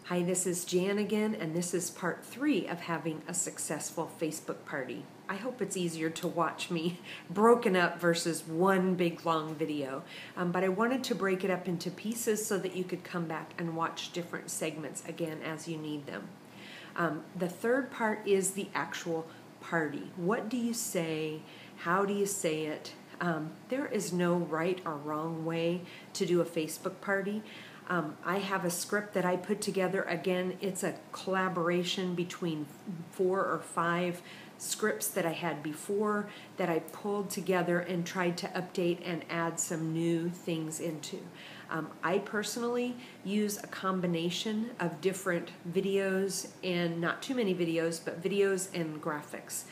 Hi, this is Jan again, and this is part 3 of having a successful Facebook party. I hope it's easier to watch me broken up versus one big long video, but I wanted to break it up into pieces so that you could come back and watch different segments again as you need them. The third part is the actual party. What do you say? How do you say it? There is no right or wrong way to do a Facebook party. I have a script that I put together. Again, it's a collaboration between 4 or 5 scripts that I had before that I pulled together and tried to update and add some new things into. I personally use a combination of different videos, and not too many videos, but videos and graphics.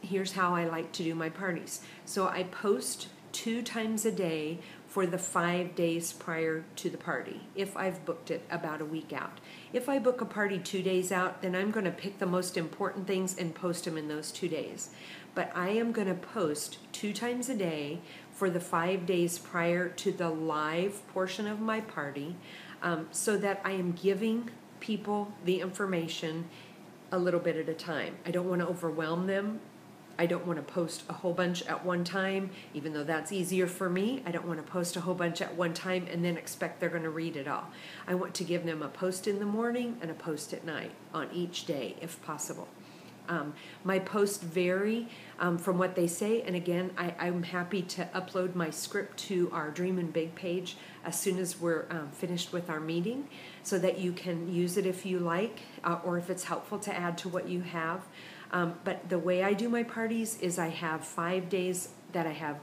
Here's how I like to do my parties. So I post 2 times a day for the 5 days prior to the party, if I've booked it about a week out. If I book a party 2 days out, then I'm going to pick the most important things and post them in those 2 days. But I am going to post 2 times a day for the 5 days prior to the live portion of my party, so that I am giving people the information a little bit at a time. I don't want to overwhelm them. I don't want to post a whole bunch at one time, even though that's easier for me. I don't want to post a whole bunch at one time and then expect they're going to read it all. I want to give them a post in the morning and a post at night on each day, if possible. My posts vary from what they say, and again, I'm happy to upload my script to our Dreamin' Big page as soon as we're finished with our meeting, so that you can use it if you like, or if it's helpful to add to what you have. But the way I do my parties is I have 5 days that I have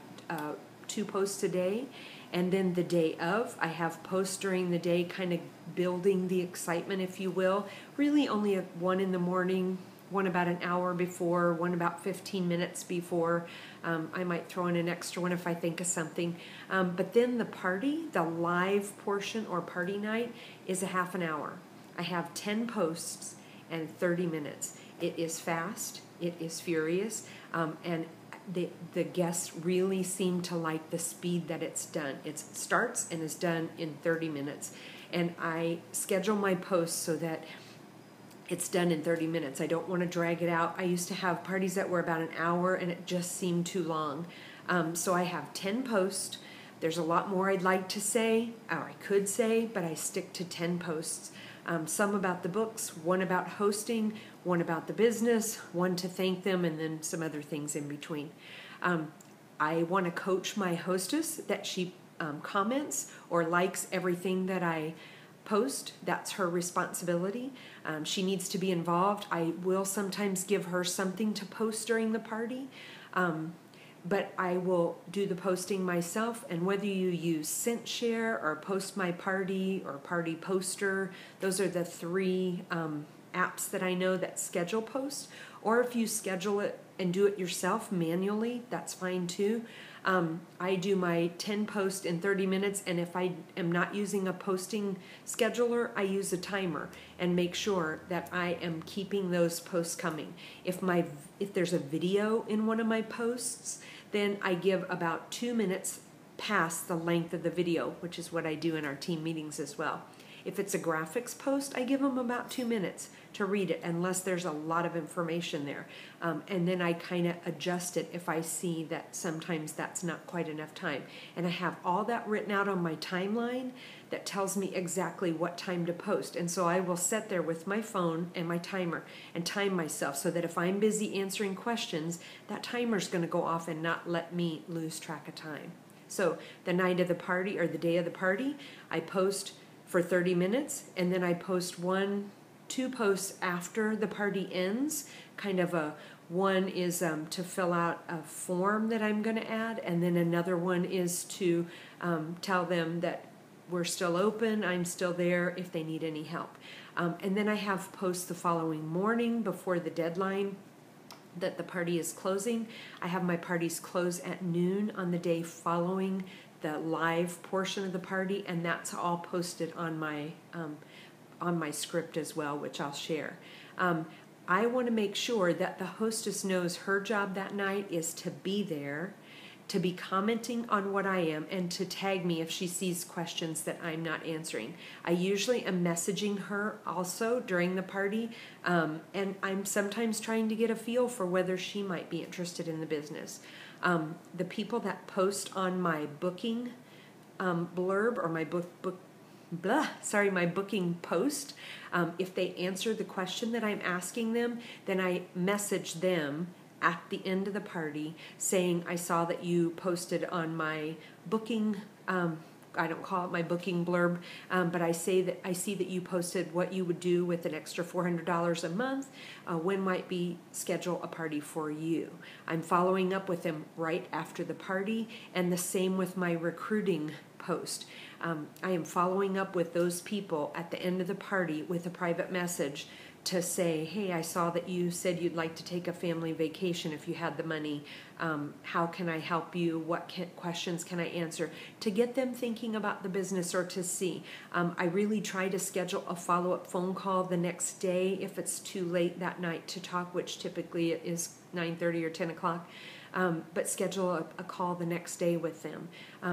2 posts a day, and then the day of, I have posts during the day, kind of building the excitement, if you will. Really only one in the morning, one about an hour before, one about 15 minutes before. I might throw in an extra one if I think of something. But then the party, the live portion or party night, is a half an hour. I have 10 posts and 30 minutes. It is fast, it is furious, and the guests really seem to like the speed that it's done. It starts and is done in 30 minutes. And I schedule my posts so that it's done in 30 minutes. I don't want to drag it out. I used to have parties that were about an hour and it just seemed too long. So I have 10 posts. There's a lot more I'd like to say, or I could say, but I stick to 10 posts. Some about the books, one about hosting, one about the business, one to thank them, and then some other things in between. I want to coach my hostess that she comments or likes everything that I post. That's her responsibility. She needs to be involved. I will sometimes give her something to post during the party, but I will do the posting myself. And whether you use ScentShare or Post My Party or Party Poster, those are the 3 apps that I know that schedule posts. Or if you schedule it and do it yourself manually, that's fine too. I do my 10 posts in 30 minutes, and if I am not using a posting scheduler, I use a timer and make sure that I am keeping those posts coming. If there's a video in one of my posts, then I give about 2 minutes past the length of the video, which is what I do in our team meetings as well. If it's a graphics post, I give them about 2 minutes to read it, unless there's a lot of information there. And then I kind of adjust it if I see that sometimes that's not quite enough time. And I have all that written out on my timeline that tells me exactly what time to post. And so I will sit there with my phone and my timer and time myself so that if I'm busy answering questions, that timer's going to go off and not let me lose track of time. So the night of the party or the day of the party, I post for 30 minutes, and then I post 2 posts after the party ends. Kind of one is to fill out a form that I'm going to add, and then another one is to tell them that we're still open, I'm still there if they need any help. And then I have posts the following morning before the deadline that the party is closing. I have my parties close at noon on the day following the live portion of the party, and that's all posted on my script as well, which I'll share. I want to make sure that the hostess knows her job that night is to be there to be commenting on what I am and to tag me if she sees questions that I'm not answering. I usually am messaging her also during the party, and I'm sometimes trying to get a feel for whether she might be interested in the business. The people that post on my booking blurb or my my booking post, if they answer the question that I'm asking them, then I message them at the end of the party saying, I saw that you posted on my booking, I don't call it my booking blurb, but I see that you posted what you would do with an extra $400 a month. When might be schedule a party for you? I'm following up with them right after the party, and the same with my recruiting post. I am following up with those people at the end of the party with a private message to say, hey, I saw that you said you'd like to take a family vacation if you had the money. How can I help you? What questions can I answer? To get them thinking about the business or to see. I really try to schedule a follow-up phone call the next day if it's too late that night to talk, which typically is 9:30 or 10 o'clock. But schedule a call the next day with them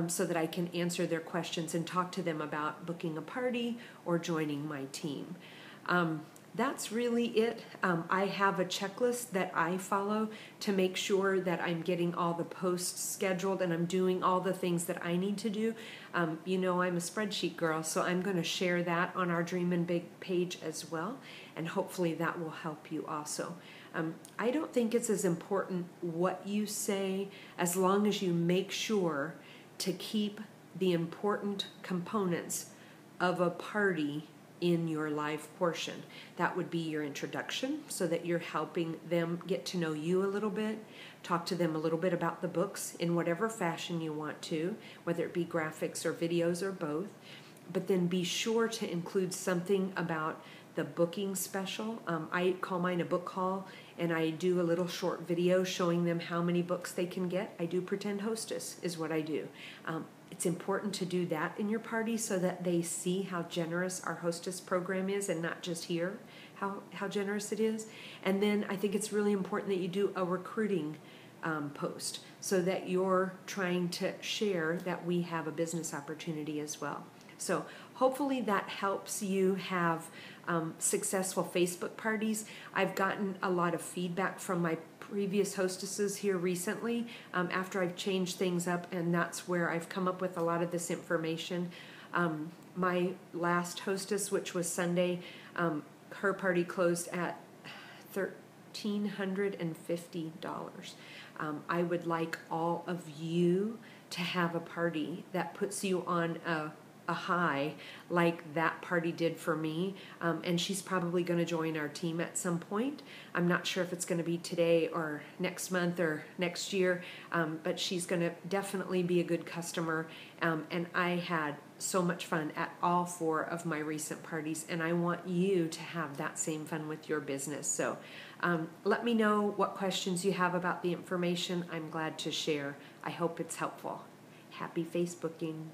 so that I can answer their questions and talk to them about booking a party or joining my team. That's really it. I have a checklist that I follow to make sure that I'm getting all the posts scheduled and I'm doing all the things that I need to do. I'm a spreadsheet girl, so I'm going to share that on our Dream and Big page as well, and hopefully that will help you also. I don't think it's as important what you say as long as you make sure to keep the important components of a party in your live portion. That would be your introduction, so that you're helping them get to know you a little bit, talk to them a little bit about the books in whatever fashion you want to, whether it be graphics or videos or both. But then be sure to include something about the booking special. I call mine a book call, and I do a little short video showing them how many books they can get. I do pretend hostess is what I do. It's important to do that in your party so that they see how generous our hostess program is and not just hear how generous it is. And then I think it's really important that you do a recruiting post so that you're trying to share that we have a business opportunity as well. So hopefully that helps you have successful Facebook parties. I've gotten a lot of feedback from my previous hostesses here recently after I've changed things up, and that's where I've come up with a lot of this information. My last hostess, which was Sunday, her party closed at $1,350. I would like all of you to have a party that puts you on a high like that party did for me, and she's probably going to join our team at some point. I'm not sure if it's going to be today or next month or next year, but she's going to definitely be a good customer, and I had so much fun at all 4 of my recent parties, and I want you to have that same fun with your business. So let me know what questions you have about the information. I'm glad to share. I hope it's helpful. Happy Facebooking.